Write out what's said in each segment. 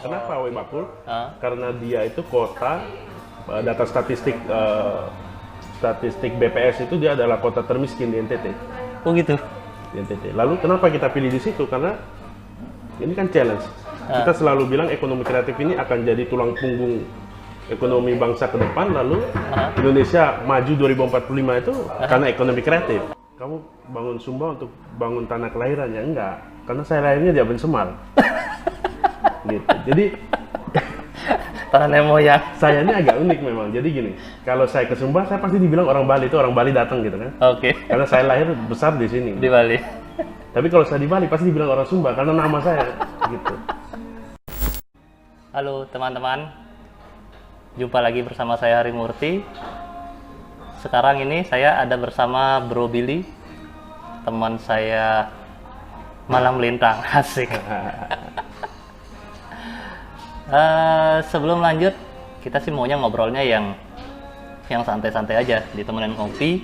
Kenapa Oh, Webakul? Ah, Karena dia itu kota, data statistik BPS itu dia adalah kota termiskin di NTT. oh gitu. Di NTT. Lalu kenapa kita pilih di situ? Karena ini kan challenge. Kita selalu bilang ekonomi kreatif ini akan jadi tulang punggung ekonomi bangsa ke depan, lalu Indonesia maju 2045 itu karena ekonomi kreatif. Kamu bangun Sumba untuk bangun tanah kelahirannya? Enggak, karena saya lahirnya di Aben Semal. Gitu. Jadi Tanah nenek moyang. saya ini agak unik memang. Jadi gini, kalau saya ke Sumba, saya pasti dibilang orang Bali, itu orang Bali datang gitu kan. Oke. Karena saya lahir besar di sini. Di Bali. Tapi kalau saya di Bali pasti dibilang orang Sumba karena nama saya gitu. Halo teman-teman, jumpa lagi bersama saya Hari Murti. Sekarang ini saya ada bersama Bro Billy, teman saya malam melintang, asik. Sebelum lanjut, kita sih maunya ngobrolnya yang santai-santai aja, ditemenin kopi.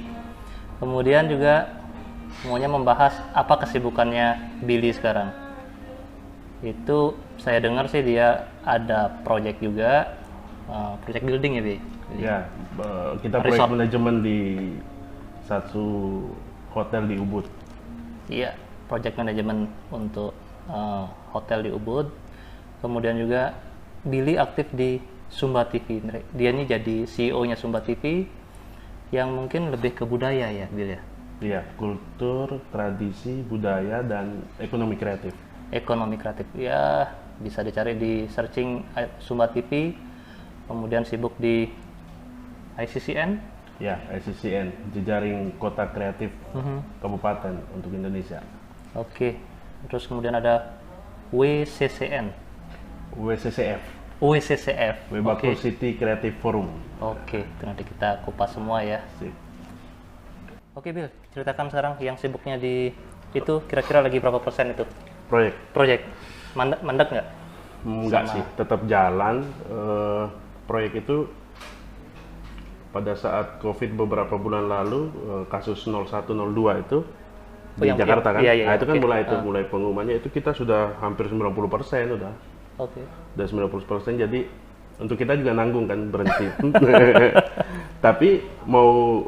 Kemudian juga maunya membahas apa kesibukannya Billy sekarang. Itu saya dengar sih dia ada project juga, project building ya, Bi? Ya, kita proyek Resort. manajemen di satu hotel di Ubud. Iya, project manajemen untuk hotel di Ubud. Kemudian juga Billy aktif di Sumba TV. Dia ini jadi CEO-nya Sumba TV yang mungkin lebih ke budaya ya, Billy ya? Iya, kultur, tradisi, budaya, dan ekonomi kreatif. Ekonomi kreatif. Ya, bisa dicari di searching Sumba TV. Kemudian sibuk di ICCN. Ya, ICCN, jejaring kota kreatif kabupaten untuk Indonesia. Oke. Terus kemudian ada WCCN. WCCF, WCCF. Webakul Oke. City Creative Forum. Oke, itu nanti kita kupas semua ya. Sip. Oke, Bill, ceritakan sekarang yang sibuknya di itu kira-kira lagi berapa persen itu Proyek? project? Mandek nggak? Enggak sih, tetap jalan. Proyek itu pada saat COVID beberapa bulan lalu, kasus 0102 itu di yang- Jakarta kan, iya, iya, nah itu kan oke. mulai pengumumannya itu kita sudah hampir 90% udah Oke. 90%, jadi untuk kita juga nanggung kan berhenti. Tapi mau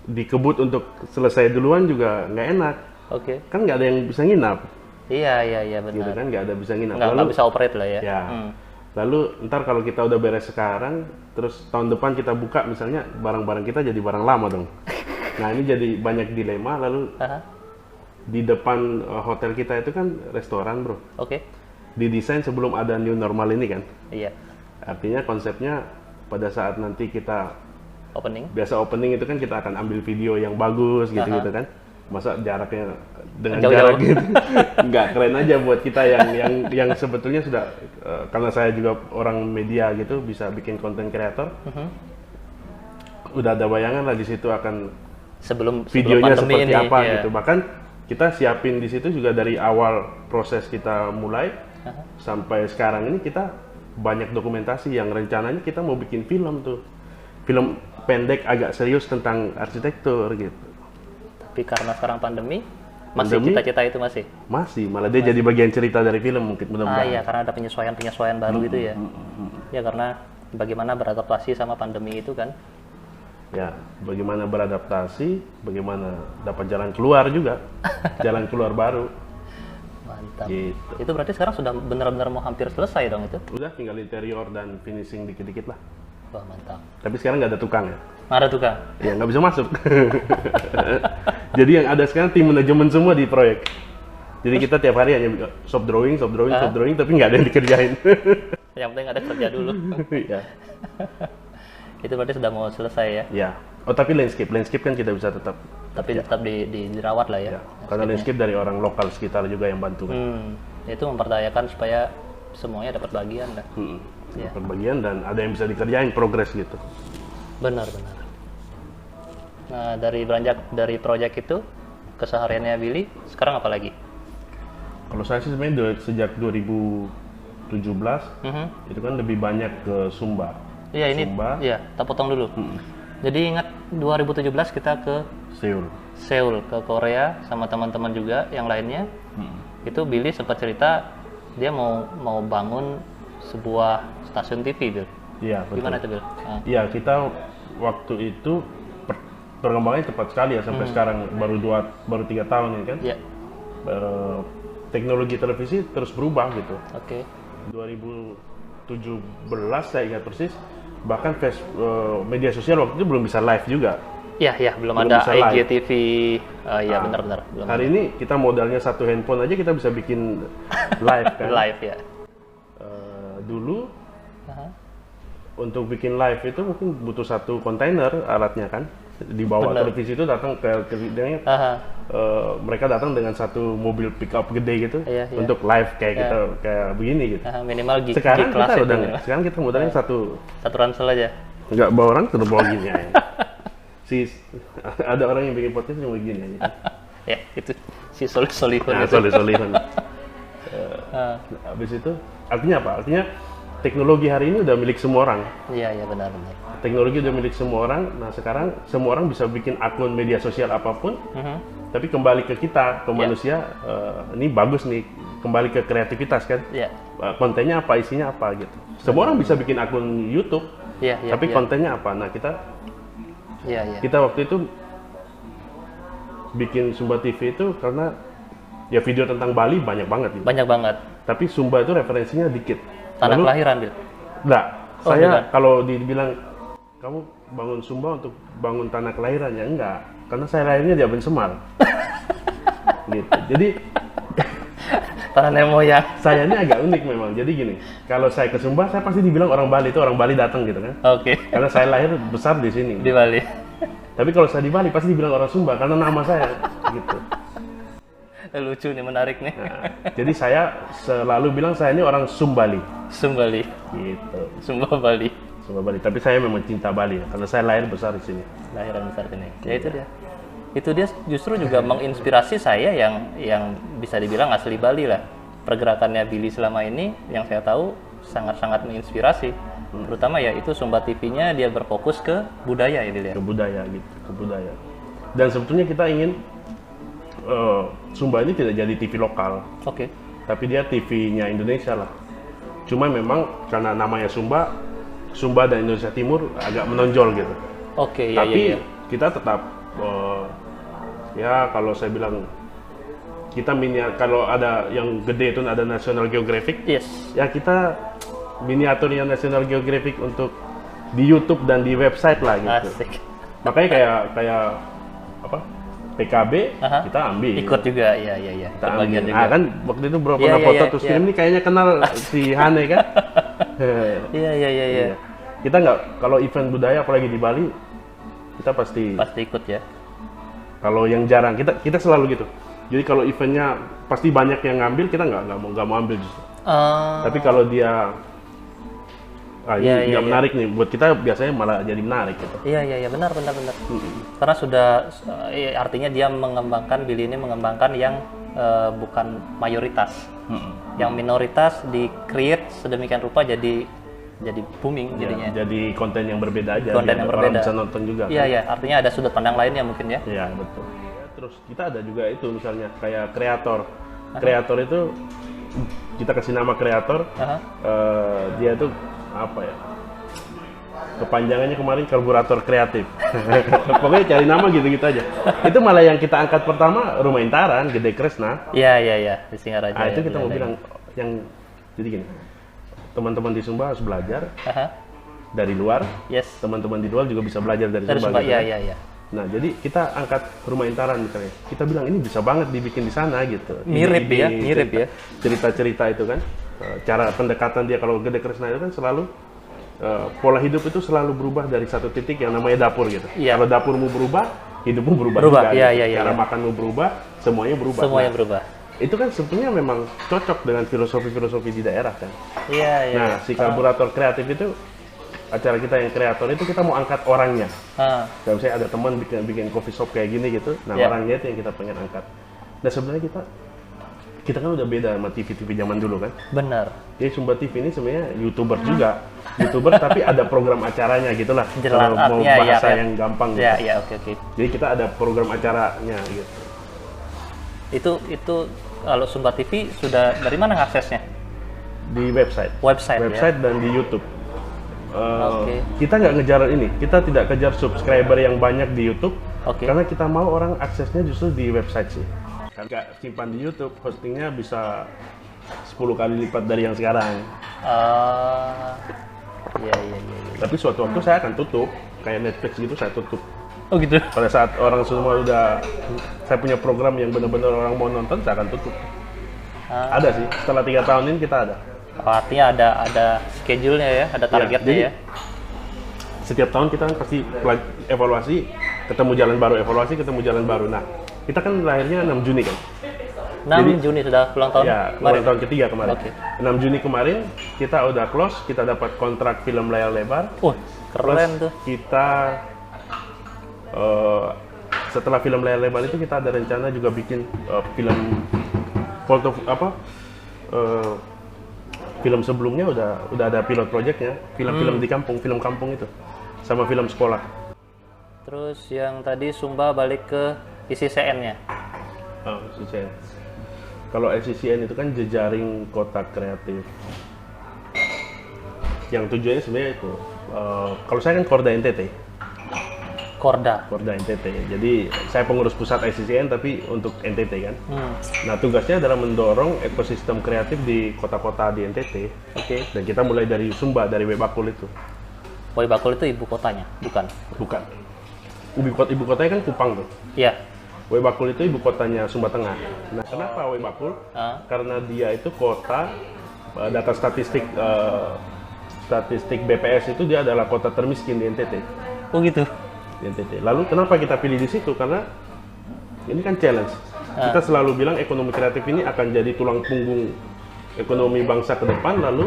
dikebut untuk selesai duluan juga nggak enak, Oke. kan nggak ada yang bisa nginap, Iya gitu benar. kan, nggak ada bisa nginap. Nggak bisa operate lah ya. Ya. Lalu ntar kalau kita udah beres sekarang, terus tahun depan kita buka misalnya barang-barang kita jadi barang lama dong. Nah ini jadi banyak dilema. Lalu Aha. di depan hotel kita itu kan restoran bro. Oke. Didesain sebelum ada new normal ini kan. Iya. Artinya konsepnya pada saat nanti kita Opening. biasa opening itu kan kita akan ambil video yang bagus gitu-gitu kan. Masa jaraknya dengan Jauh-jauh. jarak gitu. Nggak keren aja buat kita yang sebetulnya sudah karena saya juga orang media gitu bisa bikin konten kreator. Udah ada bayangan lah di situ akan Sebelum videonya pandemi seperti ini, apa iya. gitu. Bahkan kita siapin di situ juga dari awal proses kita mulai sampai sekarang ini kita banyak dokumentasi yang rencananya kita mau bikin film tuh. Film pendek agak serius tentang arsitektur gitu. Tapi karena sekarang pandemi, masih Pandemi? cita-cita itu masih. Masih, malah dia jadi bagian cerita dari film mungkin mudah-mudahan. Iya, karena ada penyesuaian baru gitu ya. Ya karena bagaimana beradaptasi sama pandemi itu kan. Ya, bagaimana beradaptasi, bagaimana dapat jalan keluar juga, jalan keluar baru. Mantap. Gitu. Itu berarti sekarang sudah benar-benar mau hampir selesai dong itu? Udah tinggal interior dan finishing dikit-dikit lah. Wah mantap. Tapi sekarang nggak ada tukang ya. Ada tukang? Ya nggak bisa masuk. Jadi yang ada sekarang tim manajemen semua di proyek. Jadi kita tiap hari hanya shop drawing, tapi nggak ada yang dikerjain. Yang penting ada kerja dulu. Ya. Itu berarti sudah mau selesai ya? Ya. Oh tapi landscape kan kita bisa tetap. Tapi tetap dirawat lah ya? Ya. Karena landscape dari orang lokal sekitar juga yang bantu kan. Itu memperdayakan supaya semuanya dapat bagian lah. Ya. Dapat bagian dan ada yang bisa dikerjain progres gitu. Benar. Nah dari beranjak dari proyek itu kesehariannya Billy sekarang apa lagi? Kalau saya sih sebenarnya sejak 2017 itu kan lebih banyak ke Sumba. Iya ini, Sumba, iya tak potong dulu. Jadi ingat 2017 kita ke Seoul. Seoul ke Korea sama teman-teman juga yang lainnya. Itu Billy sempat cerita dia mau bangun sebuah stasiun TV, Bill. Iya, betul. Gimana itu, Bill? Iya, kita waktu itu perkembangannya cepat sekali ya, sampai sekarang baru 3 tahun ya kan. Iya. Teknologi televisi terus berubah gitu. Oke. 2017 saya ingat persis, bahkan media sosial waktu itu belum bisa live juga. Iya, belum ada bisa live. IGTV. Iya, benar-benar. Hari ini kita modalnya satu handphone aja kita bisa bikin live kan. Live ya. Dulu untuk bikin live itu mungkin butuh satu kontainer alatnya kan, dibawa televisi itu datang ke mereka datang dengan satu mobil pick up gede gitu untuk live kayak kita kayak begini gitu. Minimal gig sekarang kelas kita itu. udah sekarang kita modalnya satu ransel aja. nggak bawa orang sudah bawa gini aja. Ada orang yang bikin podcast cuma begini aja. Ya itu si Solihun. Nah, Solihun. Habis itu artinya apa? Artinya teknologi hari ini udah milik semua orang. Iya, benar. Teknologi udah milik semua orang. Nah sekarang semua orang bisa bikin akun media sosial apapun. Tapi kembali ke kita, ke manusia, ini bagus nih. Kembali ke kreativitas kan. Kontennya apa, isinya apa gitu. Semua orang bisa bikin akun YouTube. Tapi kontennya apa? Nah kita waktu itu bikin Sumba TV itu karena ya video tentang Bali banyak banget. Gitu. Banyak banget. Tapi Sumba itu referensinya dikit. Tanah kelahiran, Bill? Enggak. Saya kalau dibilang kamu bangun Sumba untuk bangun tanah kelahiran, ya enggak. Karena saya lahirnya di Aben Semal. Gitu. Jadi tanah nenek moyang. Saya ini agak unik memang. Jadi gini, kalau saya ke Sumba, saya pasti dibilang orang Bali, itu orang Bali datang gitu kan. Oke. Karena saya lahir besar di sini. Di Bali. Tapi kalau saya di Bali pasti dibilang orang Sumba karena nama saya gitu. Lucu nih, menarik nih. Nah, jadi saya selalu bilang saya ini orang Sumbali. Sumbali. Gitu. Sumba Bali. Sumba Bali. Tapi saya memang cinta Bali ya, karena saya lahir besar di sini. Lahiran besar sini. Ya itu dia. Itu dia justru juga menginspirasi saya yang bisa dibilang asli Bali lah. Pergerakannya Billy selama ini yang saya tahu sangat-sangat menginspirasi. Terutama ya itu Sumba TV-nya dia berfokus ke budaya ya dilihat. Ke budaya gitu, ke budaya. Dan sebetulnya kita ingin Sumba ini tidak jadi TV lokal. Oke. Tapi dia TV-nya Indonesia lah. Cuma memang karena namanya Sumba dan Indonesia Timur agak menonjol gitu. Oke, Tapi kita tetap ya kalau saya bilang kita kalau ada yang gede itu ada National Geographic. Yes. Ya kita miniaturnya National Geographic untuk di YouTube dan di website lah gitu. Asik. Makanya kayak apa? PKB kita ambil. Ikut juga, iya. Kita ambil. Juga. Nah kan waktu itu pernah foto terus film ini kayaknya kenal si Hane kan. Iya. Kita nggak, kalau event budaya apalagi di Bali kita pasti ikut ya. Kalau yang jarang kita selalu gitu. Jadi kalau eventnya pasti banyak yang ngambil, kita nggak mau ambil justru. Tapi kalau dia nggak menarik nih, buat kita biasanya malah jadi menarik gitu. Iya, benar. Karena sudah artinya dia Billy ini mengembangkan yang bukan mayoritas. Yang minoritas di-create sedemikian rupa jadi booming jadinya. Jadi konten yang berbeda aja. Konten yang berbeda. Orang bisa nonton juga. Iya, artinya ada sudut pandang lainnya mungkin ya. Iya, betul. Terus kita ada juga itu misalnya kayak kreator. Kreator itu kita kasih nama kreator. Dia itu apa ya? Kepanjangannya kemarin karburator kreatif. Pokoknya cari nama gitu-gitu aja. Itu malah yang kita angkat pertama Rumah Intaran, Gede Kresna. Iya, di Singaraja. Nah, itu kita mau bilang yang jadi gini. Teman-teman di Sumba harus belajar dari luar. Yes. Teman-teman di luar juga bisa belajar dari Sumba. Iya. Nah, jadi kita angkat Rumah Intaran misalnya. Kita bilang ini bisa banget dibikin di sana gitu. Mirip ya. Cerita-cerita itu kan. Cara pendekatan dia kalau Gede Kresna itu kan selalu pola hidup itu selalu berubah dari satu titik yang namanya dapur gitu. Iya. Kalau dapurmu berubah, hidupmu berubah juga. Iya. Cara makanmu berubah, semuanya berubah. Semuanya berubah. Itu kan sebetulnya memang cocok dengan filosofi-filosofi di daerah kan. Iya. Nah, si karburator kreatif itu acara kita yang kreator itu kita mau angkat orangnya. Kayak misalnya ada teman bikin coffee shop kayak gini gitu. Nah, orangnya itu yang kita pengen angkat. Nah, sebenarnya kita kan udah beda sama TV-TV zaman dulu kan. Benar. Jadi Sumba TV ini sebenarnya YouTuber juga. YouTuber tapi ada program acaranya gitulah. Jelas, kalau mau bahasa yang gampang gitu. Iya, oke. Jadi kita ada program acaranya gitu. Itu kalau Sumba TV sudah dari mana aksesnya? Di website. Website Dan di YouTube. Oke. Kita nggak ngejar ini, kita tidak kejar subscriber yang banyak di YouTube, karena kita mau orang aksesnya justru di website sih. Nggak simpan di YouTube, hostingnya bisa 10 kali lipat dari yang sekarang. Iya. Tapi suatu waktu saya akan tutup, kayak Netflix gitu saya tutup. Oh gitu. Pada saat orang semua udah, saya punya program yang benar-benar orang mau nonton, saya akan tutup. Ada sih, setelah 3 tahun ini kita ada. Artinya ada schedule-nya ya, ada targetnya jadi, ya. Setiap tahun kita kan pasti evaluasi, ketemu jalan baru, evaluasi, ketemu jalan baru. Nah, kita kan lahirnya 6 Juni kan? 6 Juni sudah ulang tahun? Ya, ulang tahun ketiga kemarin. Oke. 6 Juni kemarin, kita udah close, kita dapat kontrak film layar lebar. Keren tuh. Kita, setelah film layar lebar itu kita ada rencana juga bikin film film sebelumnya udah ada pilot projectnya, film-film di kampung, film kampung itu, sama film sekolah. Terus yang tadi Sumba balik ke ICCN-nya. ICCN. Kalau ICCN itu kan jejaring kota kreatif. Yang tujuannya sebenarnya itu, kalau saya kan Korda NTT. Korda NTT. Jadi saya pengurus pusat ICCN tapi untuk NTT kan. Nah tugasnya adalah mendorong ekosistem kreatif di kota-kota di NTT. Dan kita mulai dari Sumba, dari Webakul itu. Webakul itu ibu kotanya, bukan? Bukan. Ibu kotanya kan Kupang tuh. Iya. Webakul itu ibu kotanya Sumba Tengah. Nah kenapa Webakul? Karena dia itu kota, data statistik BPS itu dia adalah kota termiskin di NTT. Oh gitu. Di NTT. Lalu kenapa kita pilih di situ? Karena ini kan challenge. Kita selalu bilang ekonomi kreatif ini akan jadi tulang punggung ekonomi bangsa ke depan. Lalu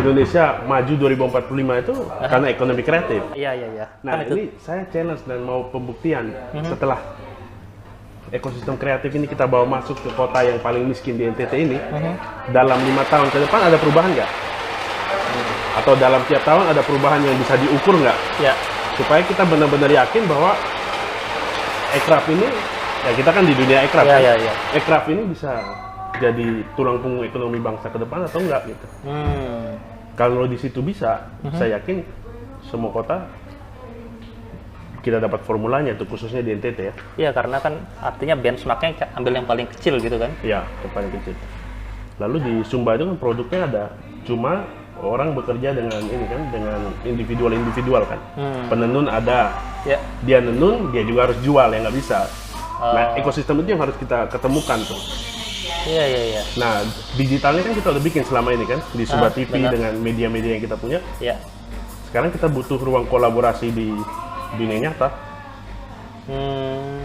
Indonesia maju 2045 itu karena ekonomi kreatif. Iya. Nah ini saya challenge dan mau pembuktian setelah ekosistem kreatif ini kita bawa masuk ke kota yang paling miskin di NTT ini. Dalam 5 tahun ke depan ada perubahan nggak? Atau dalam tiap tahun ada perubahan yang bisa diukur nggak? Ya. Supaya kita benar-benar yakin bahwa Ekraf ini, ya kita kan di dunia Ekraf, ya. Ekraf ini bisa jadi tulang punggung ekonomi bangsa ke depan atau enggak gitu. Kalau di situ bisa, saya yakin semua kota kita dapat formulanya tuh, khususnya di NTT ya. Iya, karena kan artinya benchmarknya ambil yang paling kecil gitu kan? Iya, yang paling kecil. Lalu di Sumba itu kan produknya ada, cuma orang bekerja dengan ini kan, dengan individual kan. Penenun ada, dia nenun, dia juga harus jual, ya nggak bisa. Nah, ekosistem itu yang harus kita ketemukan tuh. Iya. Nah, digitalnya kan kita udah bikin selama ini kan, di Sumba TV dengan media-media yang kita punya. Iya. Sekarang kita butuh ruang kolaborasi di dunia nyata.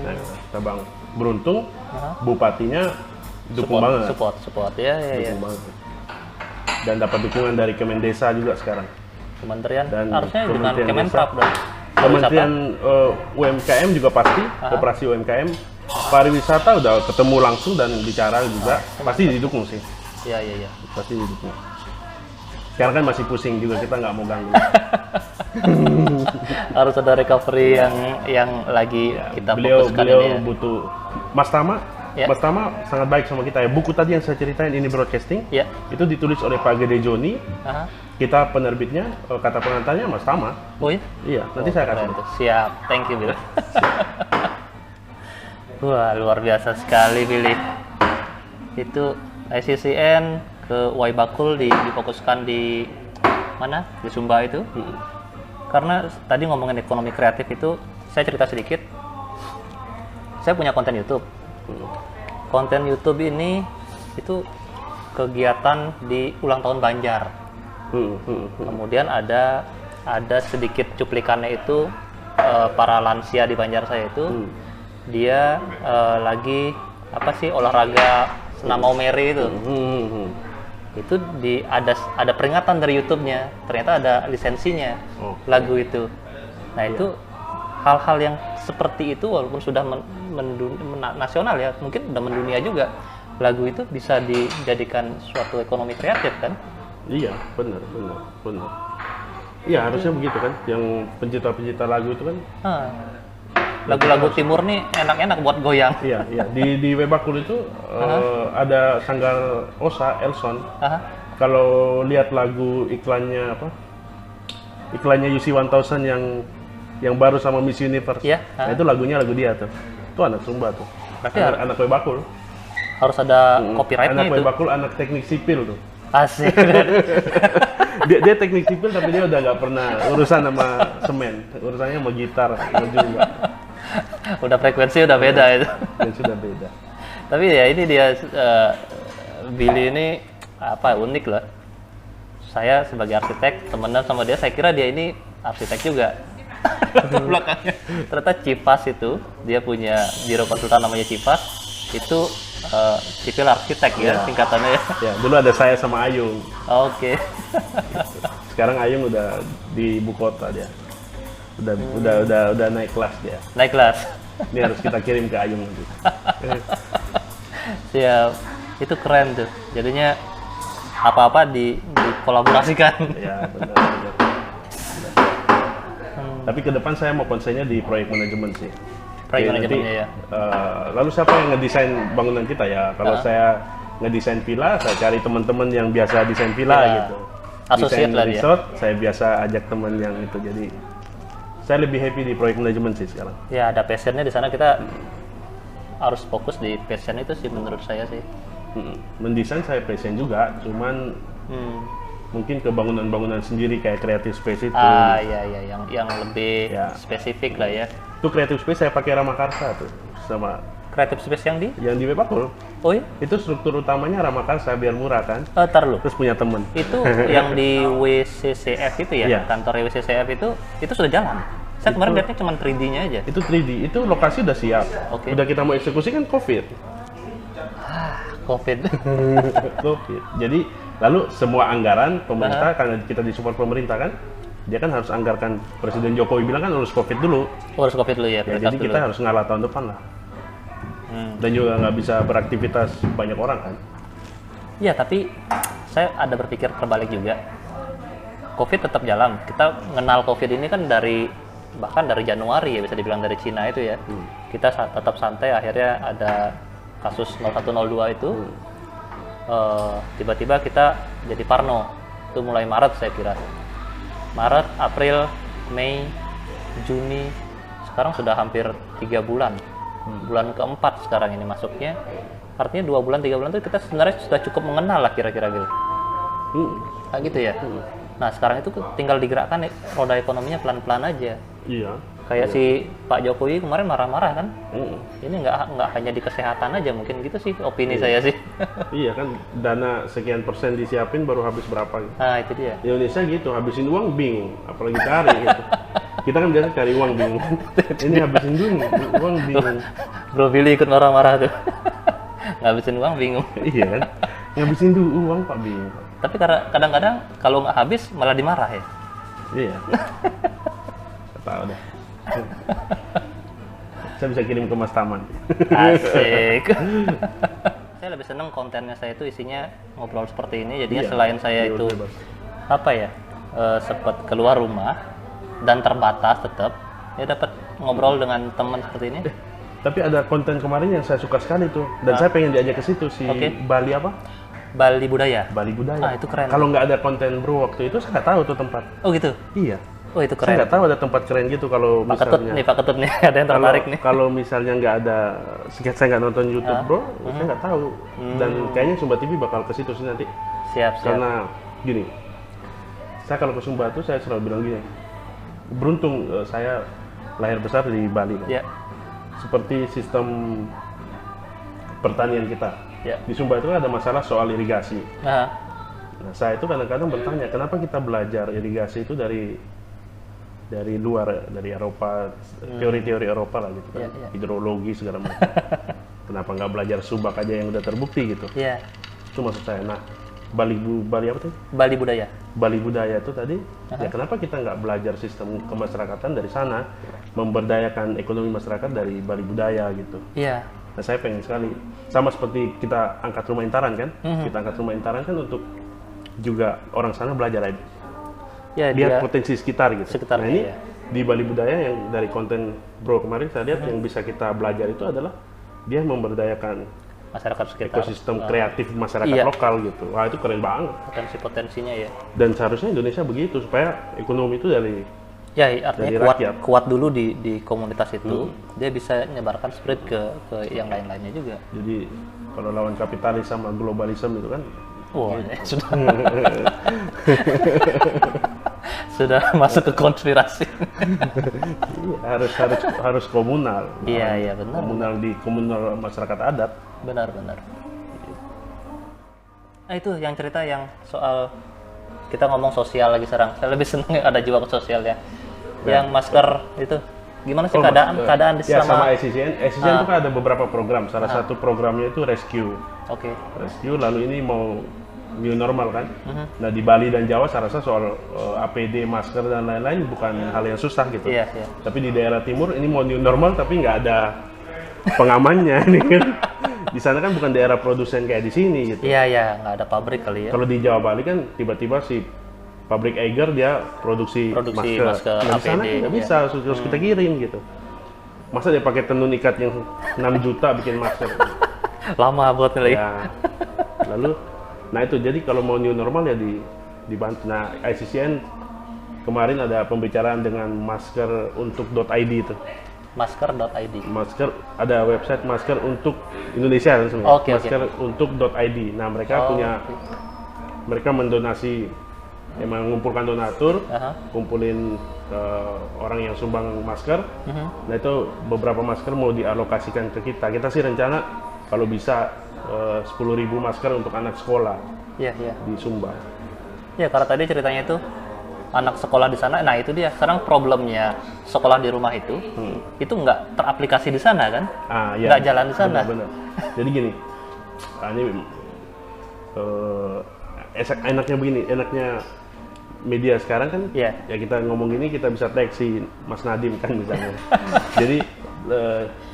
Nah, kita beruntung, bupatinya dukung banget. Support, ya. Dukung banget. Dan dapat dukungan dari Kemendesa juga sekarang. Kementerian, dan harusnya dengan Kementerian Kemenprap dong. Kementerian UMKM juga pasti, Koperasi UMKM. Pariwisata udah ketemu langsung dan bicara juga, pasti didukung sih. Iya. Pasti didukung. Sekarang kan masih pusing juga, kita nggak mau ganggu. Harus ada recovery yang lagi kita fokuskan beliau ini ya. butuh. Mas Tama sangat baik sama kita ya. Buku tadi yang saya ceritain, ini broadcasting, itu ditulis oleh Pak Gede Joni. Kita penerbitnya, kata pengantarnya Mas Tama. Oh iya? Iya, nanti saya kasih. Siap, thank you Bill. Wah, luar biasa sekali Billy. Itu ICCN ke Waibakul difokuskan di mana? Di Sumba itu. Karena tadi ngomongin ekonomi kreatif itu, saya cerita sedikit. Saya punya konten YouTube. Konten YouTube ini itu kegiatan di ulang tahun Banjar. Kemudian ada sedikit cuplikannya itu, para lansia di Banjar saya itu dia lagi apa sih, olahraga senam Maumere itu. Itu ada peringatan dari YouTube-nya, ternyata ada lisensinya lagu itu. Nah itu hal-hal yang seperti itu walaupun sudah nasional ya, mungkin udah mendunia juga, lagu itu bisa dijadikan suatu ekonomi kreatif kan? Iya, benar. Iya, harusnya begitu kan, yang pencipta lagu itu kan. Lagu-lagu timur nih enak-enak buat goyang. Iya. Di Webakul itu ada Sanggar Osa, Elson. kalau lihat lagu iklannya apa? Iklannya UC 1000 yang baru sama Miss Universe. Iya, Nah, itu lagunya lagu dia tuh. Itu anak Sumba tuh. Berarti Anak kue bakul. harus ada copyrightnya Anak kue itu. bakul, anak teknik sipil tuh. Asik. Dia teknik sipil tapi dia udah nggak pernah urusan sama semen. Urusannya sama gitar, sama juga. Udah frekuensi udah beda itu. Dan sudah beda. Tapi ya ini dia Billy ini apa unik loh. Saya sebagai arsitek temenan sama dia, saya kira dia ini arsitek juga. Belakangnya ternyata Cipas itu dia punya biro konsultan namanya Cipas itu sipil arsitek ya tingkatannya ya. Ya, dulu ada saya sama Ayung. Oke. Sekarang Ayung udah di ibu kota dia. Udah naik kelas dia. Naik kelas. Ini harus kita kirim ke Ayung nanti. Siap. Itu keren tuh. Jadinya apa-apa dikolaborasikan. Ya, benar. Tapi ke depan saya mau konsennya di proyek manajemen sih. Proyek Jadi manajemennya ya. Lalu siapa yang ngedesain bangunan kita ya? Kalau saya ngedesain villa, saya cari teman-teman yang biasa desain villa Ya. gitu. Associate Desain lah dia. resort, saya biasa ajak teman yang itu. Jadi saya lebih happy di proyek manajemen sih sekarang. Ya ada passionnya di sana, kita harus fokus di passion itu sih menurut saya sih. Mendesain saya passion juga, cuman mungkin ke bangunan-bangunan sendiri kayak creative space itu. Iya yang lebih Ya. spesifik lah ya. Itu creative space saya pakai Ramakarsa tuh sama Creative space yang di? yang di Bepakul. Oh iya? Itu struktur utamanya Ramakarsa biar murah kan. Tar lu. Terus punya temen. Itu yang di WCCF itu ya? Iya. Kantor WCCF itu sudah jalan? Saya kemarin lihatnya cuma 3D-nya aja. Itu 3D, itu lokasi udah siap. Oke. Udah kita mau eksekusi kan COVID. COVID. COVID. Jadi lalu semua anggaran pemerintah karena kita disupport pemerintah kan, dia kan harus anggarkan. Presiden Jokowi bilang kan urus COVID dulu. Urus COVID dulu ya, Ya, prioritas jadi dulu. kita harus ngalah tahun depan lah. Dan juga nggak bisa beraktivitas banyak orang kan. Ya, tapi saya ada berpikir terbalik juga. COVID tetap jalan. Kita mengenal COVID ini kan bahkan dari Januari ya, bisa dibilang dari Cina itu ya. Kita tetap santai, akhirnya ada kasus 0102 itu. Tiba-tiba kita jadi parno. Itu mulai Maret saya kira. Maret, April, Mei, Juni, sekarang sudah hampir 3 bulan. Bulan keempat sekarang ini masuknya. Artinya 2 bulan, 3 bulan itu kita sebenarnya sudah cukup mengenal lah kira-kira gitu. Kayak gitu ya. Nah sekarang itu tinggal digerakkan roda ekonominya pelan-pelan aja. Iya. Kayak si Pak Jokowi kemarin marah-marah kan. Ini nggak hanya di kesehatan aja, mungkin gitu sih opini saya sih. Iya kan, dana sekian persen disiapin baru habis berapa gitu. Nah itu dia. Indonesia gitu, habisin uang bingung, apalagi cari gitu. Kita kan biasa cari uang bingung. Ini habisin dulu, uang bingung. Bro Billy ikut marah-marah tuh. Ngabisin uang bingung. Iya kan, ngabisin dulu uang Pak bingung. Tapi kadang-kadang kalau nggak habis malah dimarah ya. Iya. Tahu deh. Saya bisa kirim ke Mas Taman. Asik. Saya lebih seneng kontennya saya itu isinya ngobrol seperti ini. Jadinya Iya, selain saya bebas, itu bebas. apa ya sempat keluar rumah dan terbatas tetap ya dapat ngobrol dengan teman seperti ini. Tapi ada konten kemarin yang saya suka sekali tuh, dan saya pengen diajak ke situ si Oke. Bali apa? Bali Budaya. Bali Budaya. Ah, itu keren. Kalau nggak ada konten bro waktu itu saya nggak tahu tuh tempat. Oh gitu. Iya. Oh itu Saya keren. nggak tahu ada tempat keren gitu kalau Pak Ketut misalnya. nih, Pak Ketut nih ada yang tertarik nih. Kalau misalnya nggak ada, saya nggak nonton YouTube bro, saya nggak tahu. Dan kayaknya Sumba TV bakal ke situ sih nanti. Siap. Karena gini, saya kalau ke Sumba tuh saya selalu bilang gini, beruntung saya lahir besar di Bali. Kan? Ya. Seperti sistem pertanian kita. Ya. Di Sumba itu ada masalah soal irigasi. Nah, Nah, saya itu kadang-kadang bertanya, kenapa kita belajar irigasi itu dari luar, dari Eropa, teori-teori Eropa lah gitu kan, Iya, iya. hidrologi segala macam. Kenapa nggak belajar subak aja yang udah terbukti gitu? ya. Itu maksud saya. Nah, Bali apa tuh? Bali Budaya. Bali Budaya itu tadi, ya kenapa kita nggak belajar sistem kemasyarakatan dari sana, memberdayakan ekonomi masyarakat dari Bali Budaya gitu. Iya. Nah, saya pengen sekali, sama seperti kita angkat rumah intaran kan, kita angkat rumah intaran kan untuk juga orang sana belajar aja. Ya, Lihat dia potensi sekitar gitu. sekitarnya, Nah ini ya. di Bali Budaya yang dari konten bro kemarin saya lihat yang bisa kita belajar itu adalah dia memberdayakan masyarakat sekitar. ekosistem kreatif masyarakat Iya. lokal gitu. Wah itu keren banget. Potensi-potensinya ya. Dan seharusnya Indonesia begitu supaya ekonomi itu dari Ya, artinya Dari kuat, rakyat. kuat dulu di komunitas itu, dia bisa menyebarkan spread ke yang lain-lainnya juga. jadi kalau lawan kapitalis sama globalisme itu kan Wah, sudah sudah masuk ke konspirasi. iya, harus komunal. Iya, benar. Komunal masyarakat adat. Benar. Nah itu yang cerita yang soal kita ngomong sosial lagi sekarang. Saya lebih seneng ada jiwa ke sosial ya. Yang masker itu gimana sih keadaan di ya, sama? sama SCCN itu kan ada beberapa program. Salah satu programnya itu rescue. Oke. Rescue lalu ini mau new normal kan. Nah di Bali dan Jawa saya rasa soal APD, masker dan lain-lain bukan hal yang susah gitu. Iya. Tapi di daerah timur ini mau new normal tapi nggak ada pengamannya ini kan. Di sana kan bukan daerah produsen kayak di sini gitu. Iya, nggak ada pabrik kali ya. Kalau di Jawa Bali kan tiba-tiba si pabrik Eiger dia produksi masker Nah, di sana APD, kan nggak ya. bisa, harus kita kirim gitu. Masa dia pakai tenun ikat yang 6 juta bikin masker? Lama buat nilai. Ya. Lalu, nah itu jadi kalau mau new normal ya dibantu. Nah ICCN kemarin ada pembicaraan dengan masker untuk .id itu. Masker.id. Masker ada website masker untuk Indonesia kan sebenarnya. Oke. Masker untuk .id. Nah mereka punya Oke. mereka mendonasi, emang mengumpulkan donatur, Aha. kumpulin orang yang sumbang masker. Nah itu beberapa masker mau dialokasikan ke kita. Kita sih rencana kalau bisa 10.000 masker untuk anak sekolah Iya. disumbang. Ya karena tadi ceritanya itu anak sekolah di sana. Nah itu dia. Sekarang problemnya sekolah di rumah itu nggak teraplikasi di sana kan? Ya, Nggak jalan di sana. Benar. Jadi gini, ini enaknya begini, enaknya media sekarang kan, Iya. ya kita ngomong gini kita bisa tag si Mas Nadiem kan misalnya. Jadi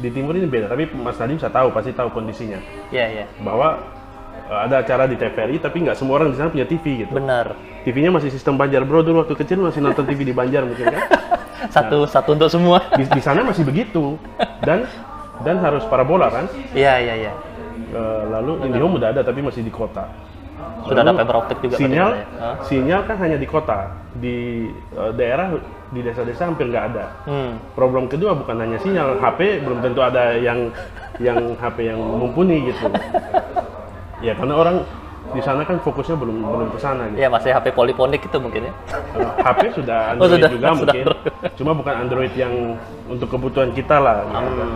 di timur ini beda, tapi Mas Nadiem pasti tahu kondisinya. Iya. Bahwa ada acara di TVRI, tapi nggak semua orang di sana punya TV gitu. Benar. TV-nya masih sistem Banjar Bro dulu waktu kecil masih nonton TV di Banjar mungkin kan. Satu untuk semua. Di sana masih begitu dan harus parabola kan. Iya. Lalu IndiHome udah ada tapi masih di kota. Sudah ada Lalu fiber optik juga. sinyal kan hanya di kota, di daerah, di desa-desa hampir nggak ada. Problem kedua bukan hanya sinyal, HP belum tentu ada yang HP yang mumpuni gitu. Ya karena orang di sana kan fokusnya belum ke sana gitu. Iya masih HP poliponik itu mungkin ya. HP sudah Android sudah, juga mungkin, cuma bukan Android yang untuk kebutuhan kita lah, gitu kan.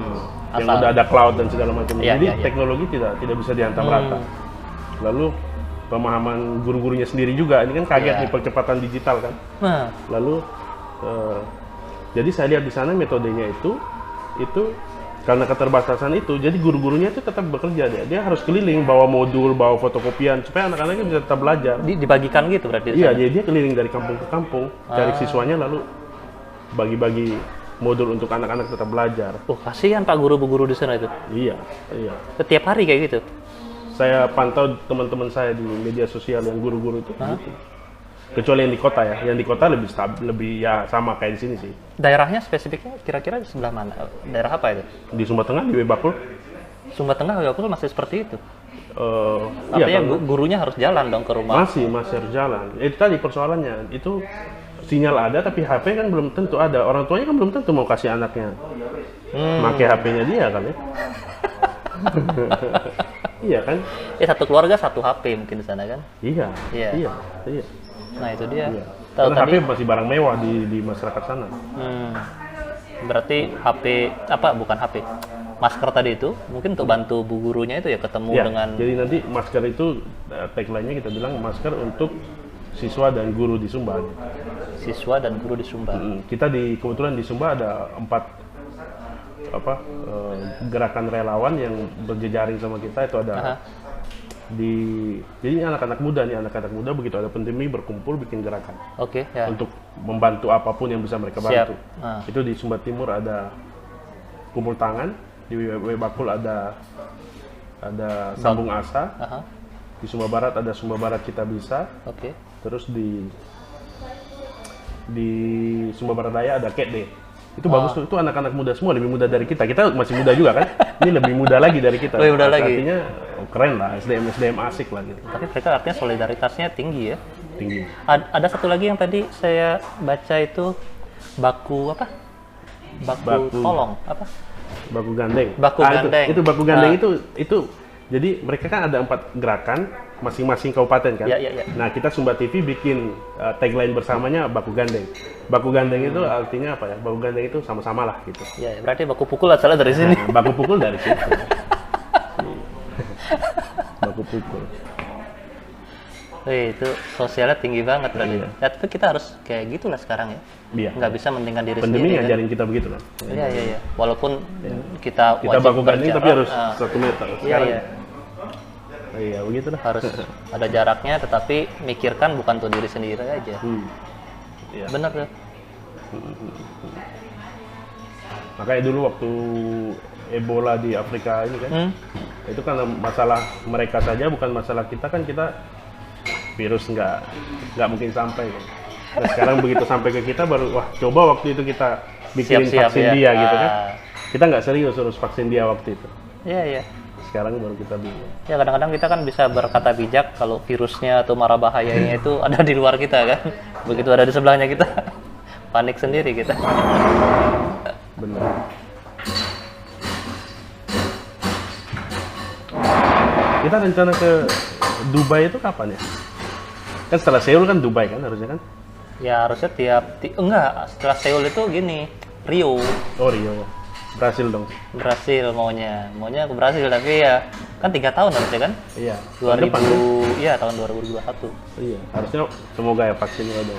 Yang udah ada cloud dan segala macam. Jadi teknologi tidak bisa dihantam rata. Lalu pemahaman guru-gurunya sendiri juga, ini kan kaget nih percepatan digital kan. Lalu jadi saya lihat di sana metodenya itu karena keterbatasan itu, jadi guru-gurunya itu tetap bekerja, dia harus keliling bawa modul, bawa fotokopian supaya anak-anaknya bisa tetap belajar. Dibagikan gitu berarti. Iya, jadi dia keliling dari kampung ke kampung, cari siswanya lalu bagi-bagi modul untuk anak-anak tetap belajar. Oh kasihan Pak guru-guru di sana itu. Iya. Setiap hari kayak gitu. Saya pantau teman-teman saya di media sosial yang guru-guru itu gitu. Kecuali yang di kota ya, yang di kota lebih ya sama kayak di sini sih. Daerahnya spesifiknya kira-kira di sebelah mana? Daerah apa itu? Di Sumba Tengah, di Webakul. Sumba Tengah, Webakul masih seperti itu. Iya, Artinya gurunya harus jalan dong ke rumah. masih harus jalan. Itu tadi persoalannya. Itu sinyal ada tapi HP kan belum tentu ada. Orang tuanya kan belum tentu mau kasih anaknya pakai HP-nya dia kan ya. Iya kan? Ya satu keluarga satu HP mungkin di sana kan? Iya. Nah itu dia. Iya. Tahu Karena tadi. HP masih barang mewah di masyarakat sana. Berarti HP bukan HP. Masker tadi itu mungkin untuk bantu bu gurunya itu ya ketemu Ya, dengan. jadi nanti masker itu tagline-nya kita bilang masker untuk siswa dan guru di Sumba. Siswa dan guru di Sumba. Kita kebetulan di Sumba ada 4 gerakan relawan yang berjejaring sama kita, itu ada jadi ini anak-anak muda begitu ada pandemi berkumpul bikin gerakan. Oke, ya. Untuk membantu apapun yang bisa mereka bantu. Siap. Itu di Sumba Timur ada kumpul tangan, di Webakul ada sambung asa. Di Sumba Barat ada Sumba Barat Kita Bisa. Oke. Terus di Sumba Barat Daya ada KD. Itu bagus tuh, itu anak-anak muda semua, lebih muda dari kita. Kita masih muda juga kan? ini lebih muda lagi dari kita. Lebih muda lagi. Artinya keren lah, SDM asik lah gitu. Tapi mereka artinya solidaritasnya tinggi ya. Tinggi. Ada satu lagi yang tadi saya baca itu baku apa? Baku tolong apa? Baku gandeng. Baku gandeng. Itu baku gandeng itu jadi mereka kan ada 4 gerakan masing-masing kabupaten kan. Ya. Nah kita Sumba TV bikin tagline bersamanya baku gandeng. Baku gandeng itu artinya apa ya? Baku gandeng itu sama-sama lah gitu. Ya, berarti baku pukul asalnya dari sini. Nah, baku pukul dari situ. Baku pukul. Itu sosialnya tinggi banget berarti. Iya. Ya, tapi kita harus kayak gitulah sekarang ya. Iya. Nggak bisa mentingkan diri Pandemi sendiri. ngajarin kita begitu kan. Iya. Walaupun kita Kita wajib baku gandeng tapi harus berjarak, 1 meter. Iya, Sekarang iya. Iya begitulah. Harus ada jaraknya, tetapi mikirkan bukan untuk diri sendiri aja. Iya. Bener tuh. Makanya dulu waktu Ebola di Afrika ini kan, itu karena masalah mereka saja, bukan masalah kita kan, kita virus nggak mungkin sampai kan. Nah, sekarang begitu sampai ke kita baru, wah coba waktu itu kita bikin Siap-siap vaksin ya. dia gitu kan. Kita nggak serius urus vaksin dia waktu itu. Iya. Sekarang baru kita bingung. Ya kadang-kadang kita kan bisa berkata bijak kalau virusnya atau mara bahayanya itu ada di luar kita kan. Begitu ada di sebelahnya kita panik sendiri kita. Benar. Kita rencana ke Dubai itu kapan ya? Kan setelah Seoul kan Dubai kan harusnya kan? Ya harusnya enggak, setelah Seoul itu gini, Rio. Oh Rio, Brasil dong. Brasil maunya ke Brasil, tapi ya kan 3 tahun harusnya kan? Iya. Tahun depan, kan? Iya, tahun 2021. Iya, harusnya semoga ya vaksinnya ada.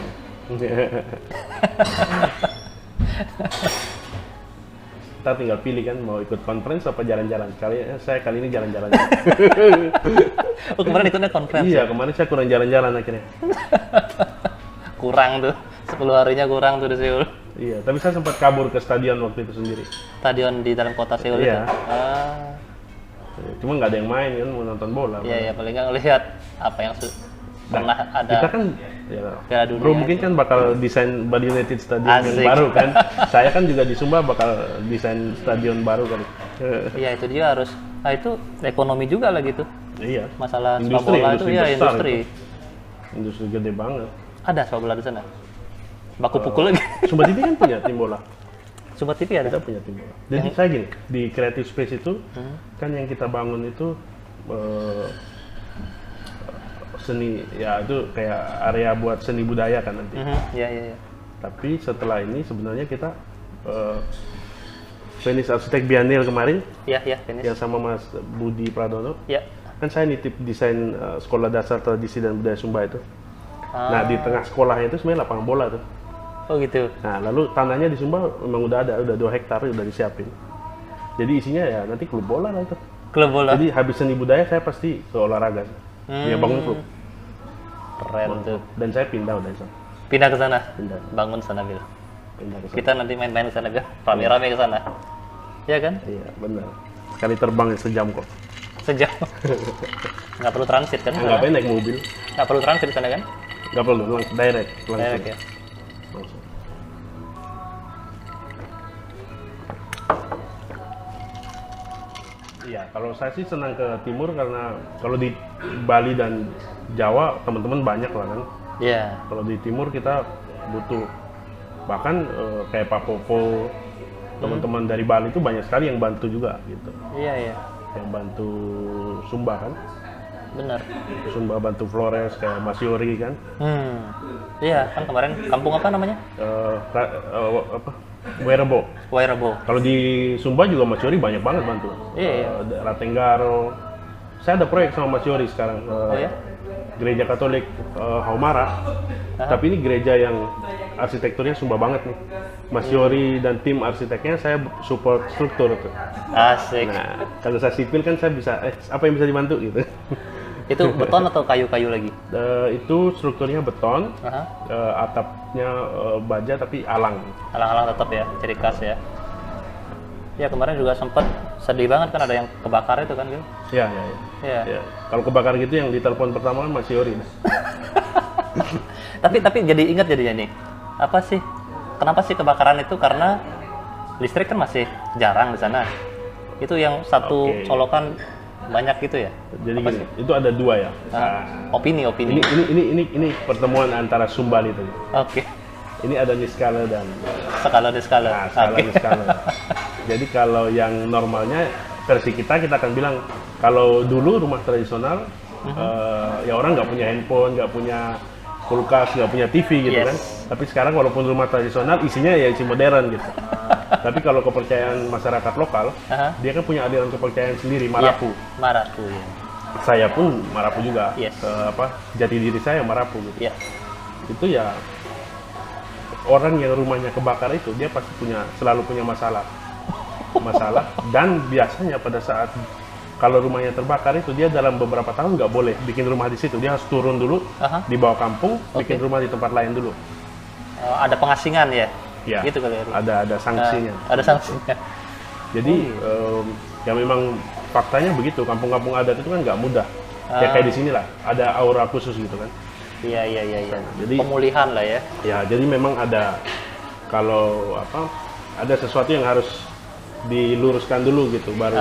Kita tinggal pilih kan mau ikut conference apa jalan-jalan. Saya kali ini jalan-jalan. Oh, kemarin ikutnya conference. Iya, kemarin saya kurang jalan-jalan akhirnya. Kurang tuh, 10 harinya kurang tuh di Seoul. Iya, tapi saya sempat kabur ke stadion waktu itu sendiri. Stadion di dalam kota Seoul Iya. itu. Cuma nggak ada yang main kan, mau nonton bola. Iya, paling nggak ngelihat apa yang pernah ada. Kita kan, ya, Piala Dunia Bro mungkin kan bakal desain Bali United Stadium Asik. yang baru kan. Saya kan juga di Sumba bakal desain stadion baru kan. Iya, itu dia harus. Nah, itu ekonomi juga lah gitu. Iya. Masalah sepak Industri, bola itu industri ya besar industri. itu. Industri gede banget. Ada sepak bola di sana. Baku pukul lagi. Sumba TV kan punya tim bola. Sumba TV ada. Kita punya tim bola. Jadi saya gini, di Creative Space itu kan yang kita bangun itu seni, ya itu kayak area buat seni budaya kan nanti. Iya. Tapi setelah ini sebenarnya kita Venice Arsitek Biennial kemarin Iya, finish. yang sama Mas Budi Pradono, Ya. kan saya nitip desain Sekolah Dasar Tradisi dan Budaya Sumba itu. Nah di tengah sekolahnya itu sebenarnya lapangan bola tuh. Oh gitu. Nah lalu tanahnya di Sumba memang udah ada, udah 2 hektar udah disiapin. Jadi isinya ya nanti klub bola lah itu. Klub bola. Jadi habis seni budaya saya pasti ke olahraga. Ya bangun klub. Keren tuh. Dan saya pindah udah sana. Pindah ke sana. Pindah. Bangun sana Bil. Pindah ke sana. Kita nanti main-main ke sana Bil. Rame-rame ke sana. Iya kan? Iya benar. Sekali terbang sejam kok. Sejam. Nggak perlu transit kan? Ngapain naik mobil? Nggak perlu transit di sana kan? Nggak perlu, direct langsung. Direct ya. Langsung. Iya, kalau saya sih senang ke timur karena kalau di Bali dan Jawa teman-teman banyak lah kan. Iya. Kalau di timur kita butuh bahkan kayak Pak Popo, teman-teman dari Bali itu banyak sekali yang bantu juga gitu. Iya. Yang bantu Sumba kan. Benar. Sumba bantu Flores kayak Mas Yori kan. Iya, kan kemarin kampung apa namanya? Werebo. Wairabo. Kalau di Sumba juga Mas Yori banyak banget bantu. Iya. Ratenggaro. Saya ada proyek sama Mas Yori sekarang. Ya? Gereja Katolik Haumara. Tapi ini gereja yang arsitekturnya Sumba banget nih. Mas Yori dan tim arsiteknya saya support struktur tuh. Asik. Nah, kalau saya sipil kan saya bisa apa yang bisa dibantu gitu. Itu beton atau kayu-kayu lagi? Itu strukturnya beton, Aha. atapnya baja tapi alang. Alang-alang tetap ya, ciri khas ya. Ya kemarin juga sempat sedih banget kan ada yang kebakar itu kan, Gil? Ya. Iya. Kalau kebakar gitu yang ditelepon pertama kan Mas Yori. tapi jadi ingat jadinya nih. Apa sih? Kenapa sih kebakaran itu? Karena listrik kan masih jarang di sana. Itu yang satu Oke. colokan banyak gitu ya? Jadi Apa gini, sih? itu ada dua ya. Opini. Ini pertemuan antara Sumbal itu. Oke. Ini ada Niskala dan Skala di skala. nah, skala Oke. Niskala. Jadi kalau yang normalnya versi kita akan bilang kalau dulu rumah tradisional ya orang nggak punya handphone, nggak punya kulkas, nggak punya TV gitu Yes. kan. Tapi sekarang walaupun rumah tradisional isinya ya isi modern gitu. Tapi kalau kepercayaan masyarakat lokal, Aha. dia kan punya aliran kepercayaan sendiri, Marapu. Iya, Marapu. Ya. Saya pun Marapu juga. Yes. Jati diri saya Marapu gitu. Ya. Itu ya orang yang rumahnya kebakar itu dia pasti selalu punya masalah dan biasanya pada saat kalau rumahnya terbakar itu dia dalam beberapa tahun nggak boleh bikin rumah di situ, dia harus turun dulu, Aha. dibawa kampung, bikin Oke. rumah di tempat lain dulu. Ada pengasingan ya? Ya, Gitu kali ya. ada sanksinya. Ada sanksinya. Jadi ya memang faktanya begitu, kampung-kampung adat itu kan nggak mudah. Ya kayak di sini lah, ada aura khusus gitu kan. Iya. Jadi- Pemulihan lah ya. Ya, jadi memang ada kalau ada sesuatu yang harus diluruskan dulu gitu baru.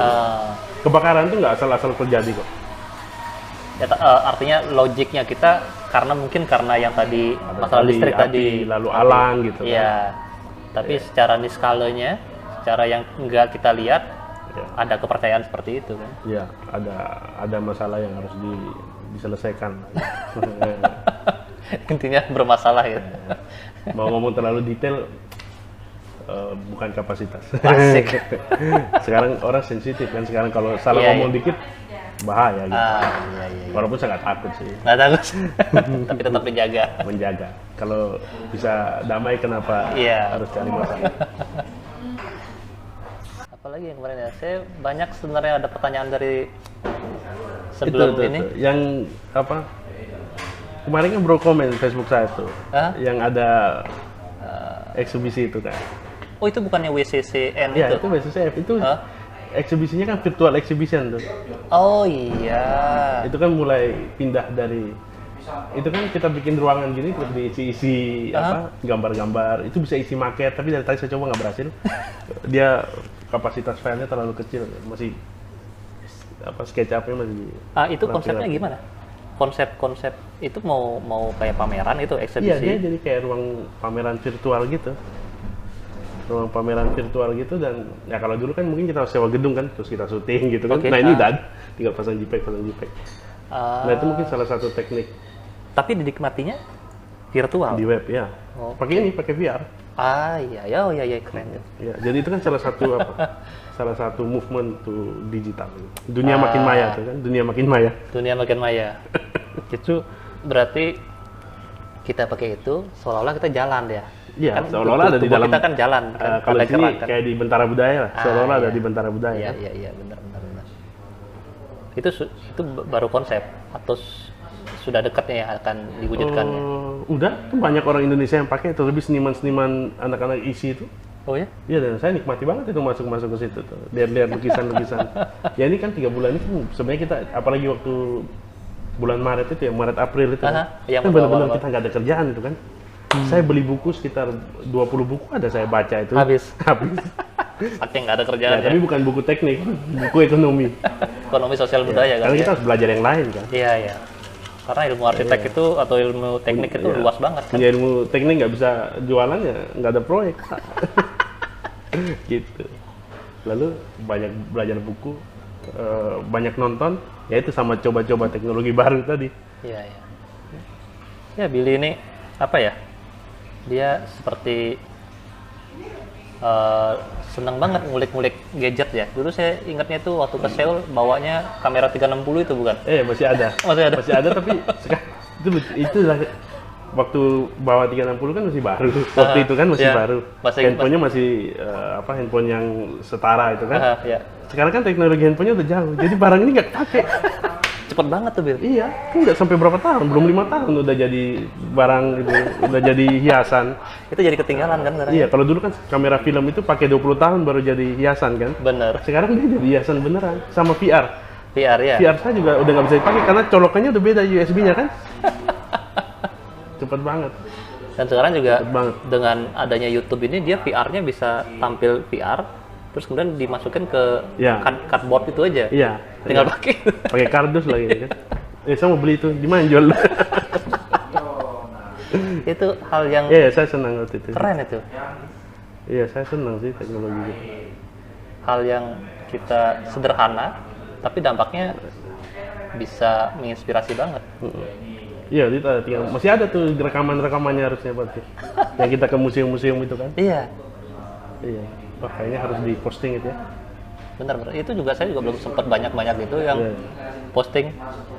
Kebakaran itu nggak asal-asal terjadi kok. Ya, artinya logiknya kita karena yang tadi Ada masalah listrik api, tadi lalu alang gitu kan. Iya. Tapi secara niskalanya, secara yang enggak kita lihat Ya. ada kepercayaan seperti itu kan. Ya, ada masalah yang harus diselesaikan. Intinya bermasalah ya. Mau ngomong terlalu detail bukan kapasitas. Asik. Sekarang orang sensitif kan, sekarang kalau salah Iya, ngomong dikit bahaya gitu. Iya. Walaupun saya nggak takut sih Nggak takut. Tapi tetap dijaga. menjaga. Kalau bisa damai kenapa Iya. harus cari masalah? Apalagi yang kemarin ya, saya banyak sebenarnya ada pertanyaan dari sebelum ini. Itu. Yang kemarin kan bro komen di Facebook saya tuh, Hah? yang ada eksibisi itu kan. Oh itu bukannya WCCN Iya, itu? itu BSCF itu Hah? eksibisinya kan virtual exhibition tuh. Oh iya. Itu kan mulai pindah dari itu kan kita bikin ruangan gini terus diisi gambar-gambar, itu bisa isi maket, tapi dari tadi saya coba nggak berhasil. Dia kapasitas filenya terlalu kecil, masih SketchUp-nya masih Itu konsepnya rapi-rapi. gimana? Konsep itu mau kayak pameran itu Iya, eksibisi? dia jadi kayak ruang pameran virtual gitu. Ruang pameran virtual gitu, dan ya kalau dulu kan mungkin kita harus sewa gedung kan, terus kita syuting gitu kan. Oke. Nah ini udah ada, tinggal pasang JPEG. Ah, Nah itu mungkin salah satu teknik tapi dinikmatinya virtual. di web ya. Oh. Pakai VR. Iya, keren. Ya, jadi itu kan salah satu movement to digital. Dunia makin maya tuh kan, dunia makin maya. Dunia makin maya. Itu berarti kita pakai itu seolah-olah kita jalan ya. Iya, Kan seolah-olah ada di tubuh dalam. kita kan jalan kan, Kalau ada di sini gerak kan. kayak di Bentara Budaya lah, seolah-olah ada Iya. di Bentara Budaya. Kan? Iya, benar. Itu baru konsep atau sudah dekatnya ya akan diwujudkannya. Udah, tuh banyak orang Indonesia yang pakai, terlebih seniman-seniman anak-anak isi itu. Oh ya? Iya, dan saya nikmati banget itu masuk ke situ tuh, lihat lukisan-lukisan. Ya ini kan 3 bulan itu sebenarnya kita, apalagi waktu bulan Maret itu ya, Maret April itu yang kan benar-benar awal-awal. kita nggak ada kerjaan itu kan. Saya beli buku sekitar 20 buku ada saya baca itu. Habis. Habis. Saking nggak ada Ya, kerjaan ya. tapi bukan buku teknik, buku ekonomi. Ekonomi sosial budaya kan Karena ya. kita harus belajar yang lain kan. Iya. Karena ilmu arsitek itu atau ilmu teknik itu Iya. luas banget kan. Punya ilmu teknik nggak bisa jualan ya nggak ada proyek. Gitu. Lalu banyak belajar buku, banyak nonton, ya itu sama coba-coba teknologi baru tadi. Iya. Ya Billy ini apa ya? Dia seperti seneng banget ngulik-ngulik gadget ya. Dulu saya ingatnya tuh waktu ke Seoul bawanya kamera 360 itu bukan? Masih ada. Masih ada. Tapi itu lah waktu bawa 360 kan masih baru. Waktu itu kan masih Iya. baru. Handphonenya masih handphone yang setara itu kan. Ya. Sekarang kan teknologi handphonenya udah jauh. Jadi barang ini nggak pakai. Cepet banget tuh Bill. Iya, kan nggak sampai berapa tahun, belum 5 tahun udah jadi barang itu, udah jadi hiasan. Itu jadi ketinggalan kan sekarang? Iya, kalau dulu kan kamera film itu pakai 20 tahun baru jadi hiasan kan. Bener. Sekarang dia jadi hiasan beneran, sama VR. VR ya. VR saya juga udah nggak bisa dipakai karena colokannya udah beda USB-nya kan. Cepet banget. Dan sekarang juga Cepet banget. dengan adanya YouTube ini dia VR-nya bisa tampil VR, terus kemudian dimasukin ke Ya. cardboard itu aja. Iya. Tinggal Iya. pakai. Pakai kardus lagi kan. Saya mau beli itu di mana jual? Itu hal yang Iya, saya senang waktu itu. keren itu. Iya, saya senang sih teknologi gitu. Hal yang kita sederhana, tapi dampaknya bisa menginspirasi banget. Iya, itu tinggal masih ada tuh rekaman-rekamannya harusnya berarti. Yang kita ke museum-museum itu kan. Iya, Iya. Wah, kayaknya harus diposting itu ya. benar-benar. Itu juga saya juga belum sempat banyak-banyak gitu yang Iya. posting.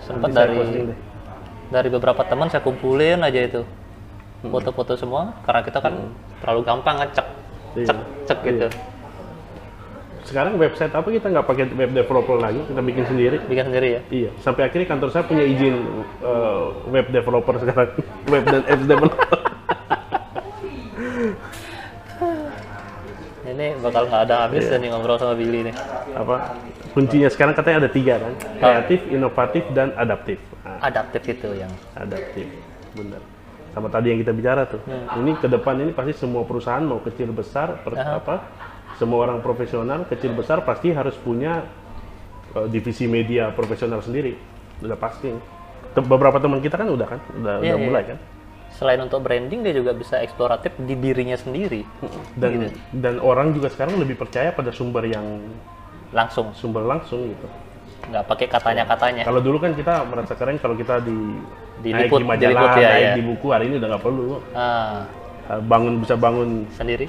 Sempat Nanti saya dari posting deh. dari beberapa teman saya kumpulin aja itu foto-foto semua, karena kita kan terlalu gampang ngecek, Iya. cek gitu, Iya. Sekarang website apa kita nggak pakai web developer lagi, kita bikin sendiri. bikin sendiri ya. Iya, sampai akhirnya kantor saya punya izin web developer sekarang, web dan apps developer. Ini bakal nggak ada habisnya nih ngobrol sama Billy nih. Apa kuncinya sekarang katanya ada 3 kan, kreatif, inovatif, dan adaptif. Nah, Adaptif itu yang adaptif, benar. Sama tadi yang kita bicara tuh, ini ke depan ini pasti semua perusahaan mau kecil besar, semua orang profesional kecil besar pasti harus punya divisi media profesional sendiri, udah pasti. Beberapa teman kita kan udah Iya, mulai iya. kan. Selain untuk branding, dia juga bisa eksploratif di dirinya sendiri. Dan orang juga sekarang lebih percaya pada sumber Langsung, langsung gitu. nggak pakai katanya-katanya. Kalau dulu kan kita merasa keren kalau kita naik Diliput, di majalah, diliput ya, naik ya. di buku, hari ini udah nggak perlu. Ah, Bisa bangun sendiri.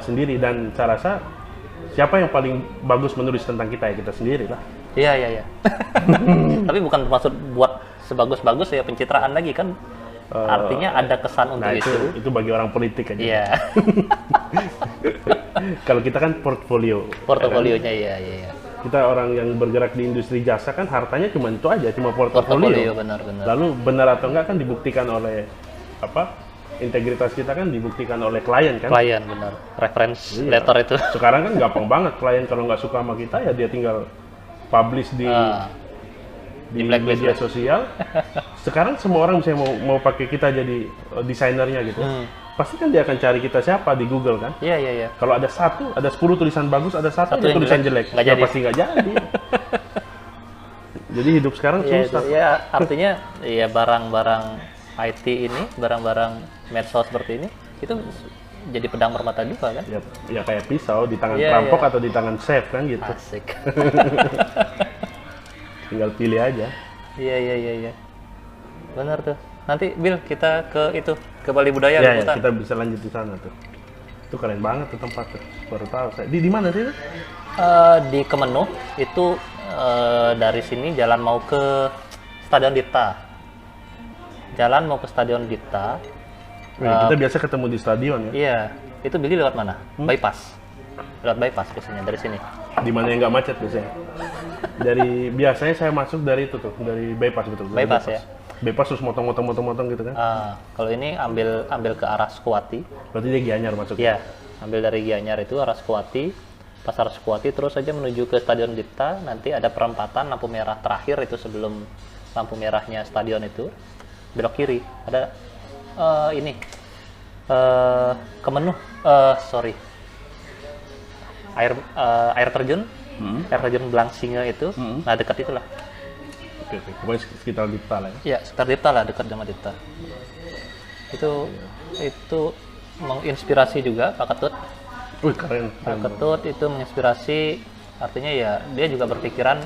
sendiri, dan saya rasa siapa yang paling bagus menulis tentang kita ya kita sendiri lah. Iya, iya, iya. Tapi bukan maksud buat sebagus-bagus ya pencitraan lagi kan. Artinya ada kesan untuk Nah itu. itu bagi orang politik aja. Iya. Kalau kita kan portfolio. Portofolionya iya, iya, iya. Kita orang yang bergerak di industri jasa kan hartanya cuma itu aja, cuma Portofolio portfolio. benar-benar. Lalu benar atau enggak kan dibuktikan oleh integritas kita kan dibuktikan oleh klien kan. Klien benar. Reference Iya. letter itu. Sekarang kan gampang banget, klien kalau nggak suka sama kita ya dia tinggal publish di di blacklist media ya. sosial. Sekarang semua orang misalnya mau pakai kita jadi desainernya gitu, pasti kan dia akan cari kita siapa di Google kan. Iya, iya, iya. Kalau ada 10 tulisan bagus, ada satu Satu ada yang tulisan jelek, nggak ya jadi. pasti nggak jadi. Jadi hidup sekarang Iya, susah. ya artinya ya barang-barang IT ini, barang-barang medsos seperti ini itu jadi pedang bermata dua kan? Ya kayak pisau di tangan Iya, perampok iya. atau di tangan chef kan gitu. Asik. Tinggal pilih aja. Iya, iya, iya, iya. Benar tuh. Nanti Bill kita ke Bali Budaya Ya, liputan. kita bisa lanjut di sana tuh. Itu keren banget tuh tempat tuh. Baru tahu saya. Di mana sih itu? Di Kemenuh itu dari sini jalan mau ke Stadion Dipta. Jalan mau ke Stadion Dipta. Kita biasa ketemu di stadion ya. Iya, itu Billy lewat mana? Bypass. Lewat bypass biasanya dari sini. Di mana yang nggak macet biasanya. Biasanya saya masuk dari itu tuh, dari bypass gitu. Dari Bypass ya. Bypass terus motong gitu kan. Kalau ini ambil ke arah Sekuati. Berarti dia Gianyar masuk. Iya, ambil dari Gianyar itu arah Sekuati, Pasar Sekuati terus saja menuju ke Stadion Dipta. Nanti ada perempatan lampu merah terakhir itu sebelum lampu merahnya stadion itu. Belok kiri ada Kemenuh, sorry, air terjun, air terjun Blangsinge itu. Nah dekat itulah. Oke. Pokoknya sekitar Dipta lah ya. Ya sekitar Dipta lah, dekat sama Dipta. Itu menginspirasi juga Pak Ketut. Wih keren. Pak Ketut itu menginspirasi, artinya ya dia juga berpikiran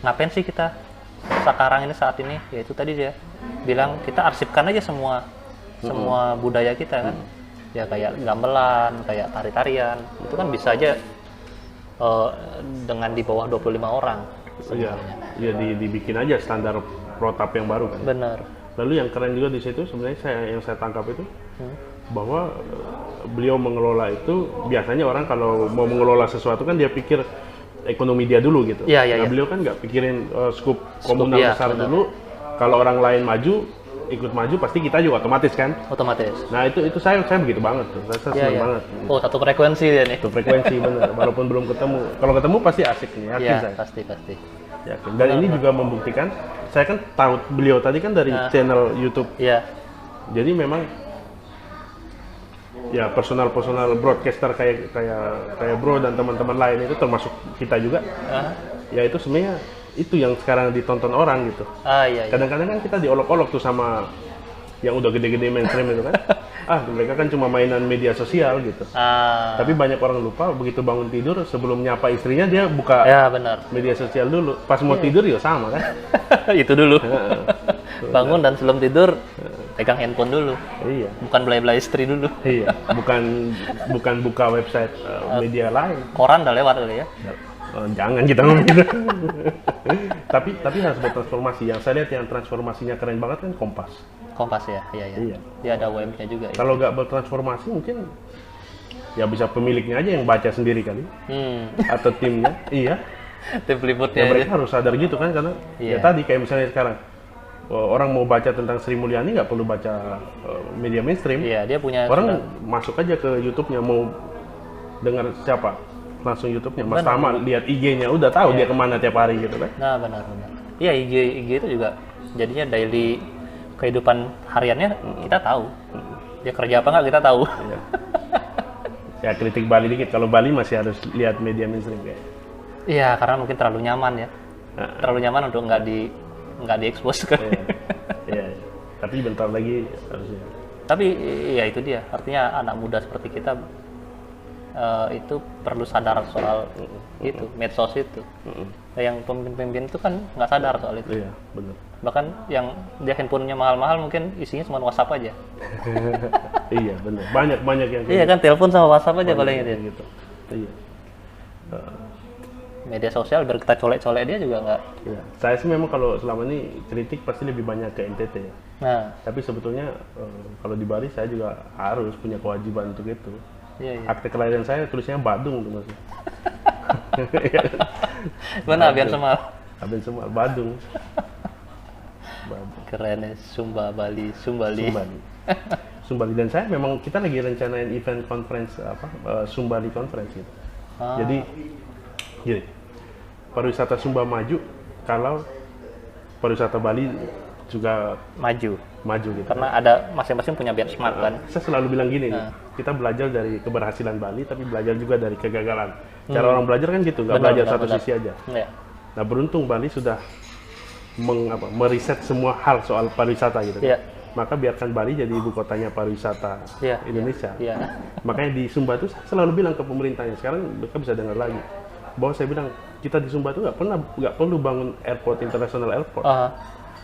ngapain sih kita sekarang ini saat ini, yaitu tadi dia bilang kita arsipkan aja semua budaya kita kan, ya kayak gamelan, kayak tari-tarian, itu kan bisa aja dengan di bawah 25 orang. Iya, dibikin aja standar protap yang baru kan. Bener. Lalu yang keren juga di situ sebenarnya yang saya tangkap itu bahwa beliau mengelola itu biasanya orang kalau mau mengelola sesuatu kan dia pikir ekonomi dia dulu gitu. Iya, iya, Nah, iya. beliau kan nggak pikirin skup komunal iya, besar benar. dulu. Kalau orang lain ikut maju pasti kita juga otomatis kan. Otomatis. Nah itu saya begitu banget tuh. Saya Iya, senang iya. banget. Oh, satu frekuensi dia nih. Itu frekuensi bener. Walaupun belum ketemu. Kalau ketemu pasti asik nih. Yakin Iya, saya. pasti. Yakin. Dan ini juga membuktikan. Saya kan tahu beliau tadi kan dari channel YouTube. Iya. Jadi memang ya personal broadcaster kayak Bro dan teman-teman lain itu termasuk kita juga. Ya itu sebenarnya itu yang sekarang ditonton orang gitu. Iya. Kadang-kadang kan kita diolok-olok tuh sama yang udah gede-gede mainstream itu kan. Mereka kan cuma mainan media sosial gitu. Tapi banyak orang lupa begitu bangun tidur sebelum nyapa istrinya dia buka benar. media sosial dulu. Pas mau tidur ya sama kan. Itu dulu. Bangun dan sebelum tidur pegang handphone dulu. Iya. Bukan belai-belai istri dulu. Iya. Bukan buka website media lain. Koran udah lewat kali ya. Jangan kita ngomong gitu. tapi harus bertransformasi. Yang saya lihat yang transformasinya keren banget kan Kompas. Kompas ya, iya. Dia ada webnya juga. Kalau nggak bertransformasi mungkin ya bisa pemiliknya aja yang baca sendiri kali, atau timnya. Iya. Tim peliputnya. Ya, mereka harus sadar gitu kan karena ya tadi kayak misalnya sekarang orang mau baca tentang Sri Mulyani nggak perlu baca media mainstream. Iya, dia punya. Orang masuk aja ke YouTube-nya mau dengar siapa langsung YouTube-nya. Mas Tama lihat IG-nya udah tahu dia kemana tiap hari gitu kan. Nah benar. Iya IG itu juga jadinya daily kehidupan hariannya kita tahu. Dia kerja apa nggak kita tahu. Ya kritik Bali dikit. Kalau Bali masih harus lihat media mainstream kayak. Iya karena mungkin terlalu nyaman ya. Terlalu nyaman untuk nggak diekspos kan. Iya. Tapi bentar lagi harusnya. Tapi ya itu dia. Artinya anak muda seperti kita itu perlu sadar soal itu medsos itu. Yang pemimpin-pemimpin itu kan nggak sadar soal itu. Iya benar. Bahkan yang dia handphonenya mahal-mahal mungkin isinya cuma WhatsApp aja. Iya benar. Banyak yang. Iya kan telepon sama WhatsApp aja paling gitu. Iya. Media sosial biar kita colek-colek dia juga nggak. Iya. Saya sih memang kalau selama ini kritik pasti lebih banyak ke NTT ya. Nah. Tapi sebetulnya kalau di Bali saya juga harus punya kewajiban untuk itu. Iya. Akte kelahiran saya tulisnya Badung tuh masih. Mana Abian Semal? Abian Semal Badung. Keren ya, Sumbali. Sumbali dan saya memang kita lagi rencanain event conference Sumbali conference gitu. Jadi gini, pariwisata Sumba maju kalau pariwisata Bali juga maju gitu. Karena ada masing-masing punya benchmark kan. Saya selalu bilang gini, kita belajar dari keberhasilan Bali tapi belajar juga dari kegagalan. Cara orang belajar kan gitu, nggak belajar satu sisi aja. Ya. Nah beruntung Bali sudah meriset semua hal soal pariwisata gitu. Ya. Maka biarkan Bali jadi ibu kotanya pariwisata Indonesia. Ya. Makanya di Sumba itu saya selalu bilang ke pemerintahnya, sekarang mereka bisa dengar lagi bahwa saya bilang kita di Sumba itu nggak perlu bangun international airport.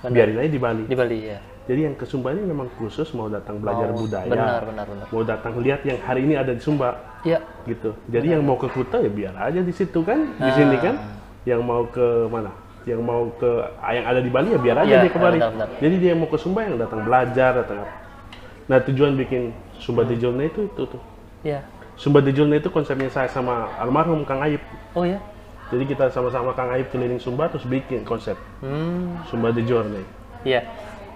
Biarin aja di Bali. Di Bali ya. Jadi yang ke Sumba ini memang khusus mau datang belajar budaya. Benar. Mau datang lihat yang hari ini ada di Sumba. Iya. Gitu. Jadi yang mau ke Kuta ya biar aja di situ kan, di sini kan. Yang mau ke mana? Yang mau ke yang ada di Bali ya biar aja dia ke Bali. Benar. Jadi dia yang mau ke Sumba yang datang belajar, datang apa. Nah tujuan bikin Sumba di Journey itu tuh. Iya. Sumba di Journey itu konsepnya saya sama almarhum Kang Aib. Oh ya. Jadi kita sama-sama Kang Aib keliling Sumba terus bikin konsep Sumba di Journey. Iya.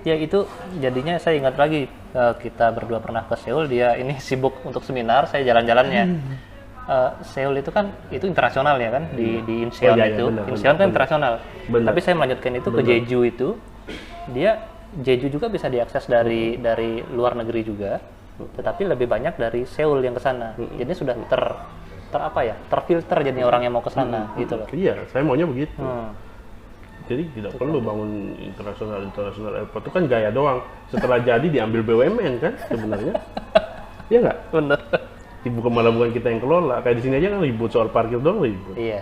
Ya itu jadinya saya ingat lagi kita berdua pernah ke Seoul, dia ini sibuk untuk seminar, saya jalan-jalannya. Seoul itu kan itu internasional ya kan di Incheon itu. Incheon kan internasional. Tapi saya melanjutkan itu ke Jeju itu. Dia Jeju juga bisa diakses dari luar negeri juga. Tetapi lebih banyak dari Seoul yang ke sana. Jadi sudah terfilter jadi orang yang mau ke sana gitu loh. Iya, saya maunya begitu. Jadi tidak perlu bangun internasional airport itu kan gaya doang. Setelah jadi diambil BUMN kan sebenarnya. Iya nggak? Benar. Malah bukan kita yang kelola. Kayak di sini aja kan ribut soal parkir doang ribut. Iya.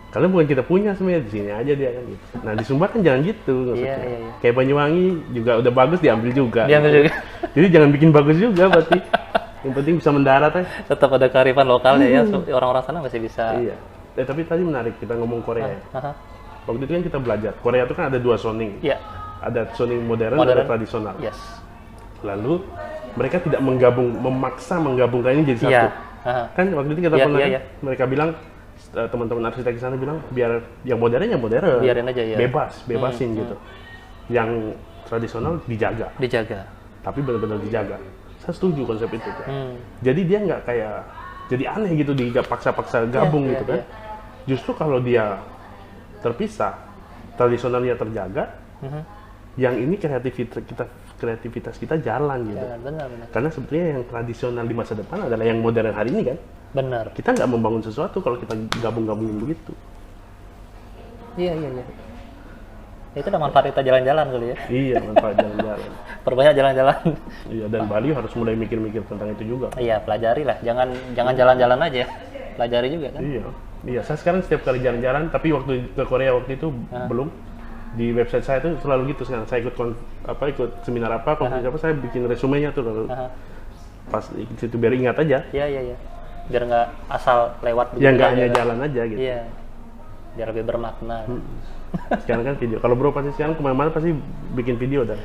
Karena bukan kita punya sebenarnya, di sini aja dia kan gitu. Nah di Sumba kan jangan gitu. Iya. Kayak Banyuwangi juga udah bagus diambil juga. Jadi jangan bikin bagus juga berarti. Yang penting bisa mendarat ya. Tetap ada kearifan lokalnya ya. Orang-orang sana masih bisa. Iya. Tapi tadi menarik kita ngomong Korea ya. Waktu itu kan kita belajar, Korea itu kan ada dua zoning. Iya. Ada zoning modern, ada tradisional. Yes. Lalu mereka tidak memaksa menggabungkan ini jadi satu. Kan waktu itu kita pernah mereka bilang, teman-teman arsitek di sana bilang biar yang modern biarin aja ya. Bebasin gitu. Yang tradisional dijaga. Tapi benar-benar dijaga. Saya setuju konsep itu. Jadi dia nggak kayak jadi aneh gitu, dia paksa-paksa gabung gitu kan. Justru kalau dia terpisah, tradisionalnya terjaga, yang ini kreativitas kita jalan gitu. Jalan, benar. Karena sebetulnya yang tradisional di masa depan adalah yang modern hari ini kan. Benar. Kita nggak membangun sesuatu kalau kita gabung-gabungin begitu. Iya. Itu udah manfaat kita jalan-jalan kali ya. Iya, manfaat jalan-jalan. Perbanyak jalan-jalan. Iya, dan Bali harus mulai mikir-mikir tentang itu juga. Iya, pelajari lah. Jangan jalan-jalan aja. Pelajari juga kan. Iya. Saya sekarang setiap kali jalan-jalan, tapi waktu ke Korea waktu itu belum. Di website saya itu selalu gitu sekarang. Saya ikut seminar apa, konferensi apa, saya bikin resumenya tuh lalu. Pas itu biar ingat aja. Iya. Biar nggak asal lewat. Ya nggak hanya jalan aja gitu. Iya. Biar lebih bermakna. Sekarang kan video. Kalau bro pasti sekarang kemana-mana pasti bikin video dan.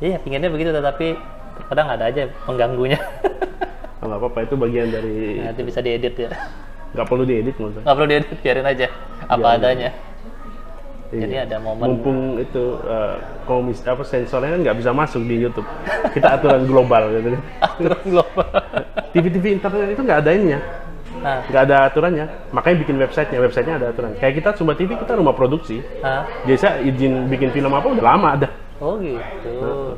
Iya, pinginnya begitu, tetapi kadang ada aja pengganggunya. Nggak apa-apa, itu bagian dari. Nanti bisa diedit ya. Nggak perlu diedit menurut saya. Nggak perlu diedit, biarin aja apa adanya. Iya. Jadi ada momen. Mumpung itu sensornya kan nggak bisa masuk di YouTube. Kita aturan global gitu. Aturan global. TV internet itu nggak ada ininya. Nggak ada aturannya. Makanya bikin websitenya ada aturan. Kayak kita Sumba TV, kita rumah produksi. Biasa izin bikin film apa udah lama ada. Oh gitu.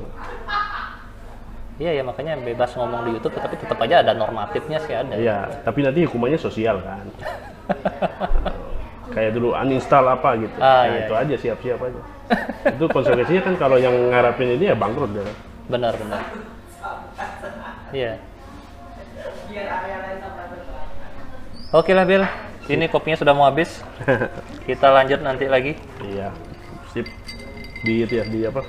Iya ya, makanya bebas ngomong di YouTube, tapi tetap aja ada normatifnya sih ada. Iya, tapi nanti hukumannya sosial kan. Kayak dulu uninstall apa gitu. Iya. Itu aja, siap-siap aja. Itu konsekuensinya kan kalau yang ngarapin ini ya bangkrut ya. Benar. Iya. Oke lah Bill, ini kopinya sudah mau habis. Kita lanjut nanti lagi. Iya, sip. Di apa?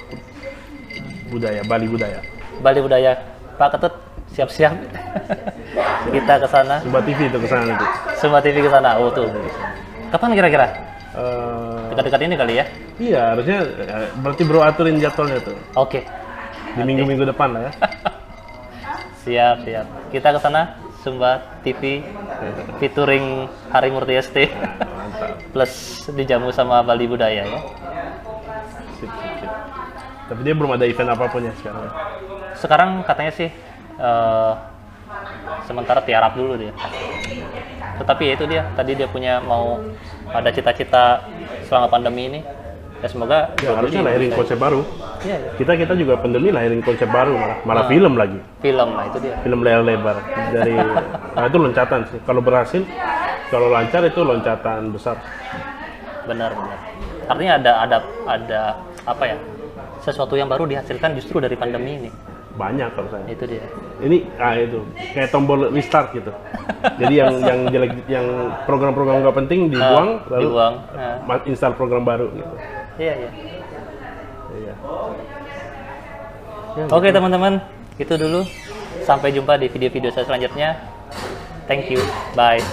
Bali budaya. Pak Ketut, siap-siap. Kita ke sana. Sumba TV itu ke sana nanti. Sumba TV ke sana. Oh tuh. Kapan kira-kira? Dekat-dekat ini kali ya? Iya, harusnya berarti bro aturin jadwalnya tuh. Oke. Di minggu-minggu depan lah ya. Siap. Kita ke sana, Sumba TV featuring Hari Murti ST. Mantap. Plus dijamu sama Bali Budaya ya. Sip. Tapi dia belum ada event apapun ya sekarang. Sekarang katanya sih sementara tiarap dulu dia. Tetapi ya itu dia, tadi dia punya mau ada cita-cita selama pandemi ini. Ya semoga ya, harusnya lahirin konsep baru. Iya. Kita juga pandemi lahirin konsep baru malah film lagi. Film lah itu dia. Film layar lebar dari itu loncatan sih. Kalau berhasil, kalau lancar itu loncatan besar. Benar. Artinya ada apa ya? Sesuatu yang baru dihasilkan justru dari pandemi ini. Banyak kalau saya. Itu dia. Ini itu kayak tombol restart gitu. Jadi yang jelek, yang program-program nggak penting dibuang, lalu install program baru gitu. Iya. Oke teman-teman, itu dulu. Sampai jumpa di video-video saya selanjutnya. Thank you. Bye.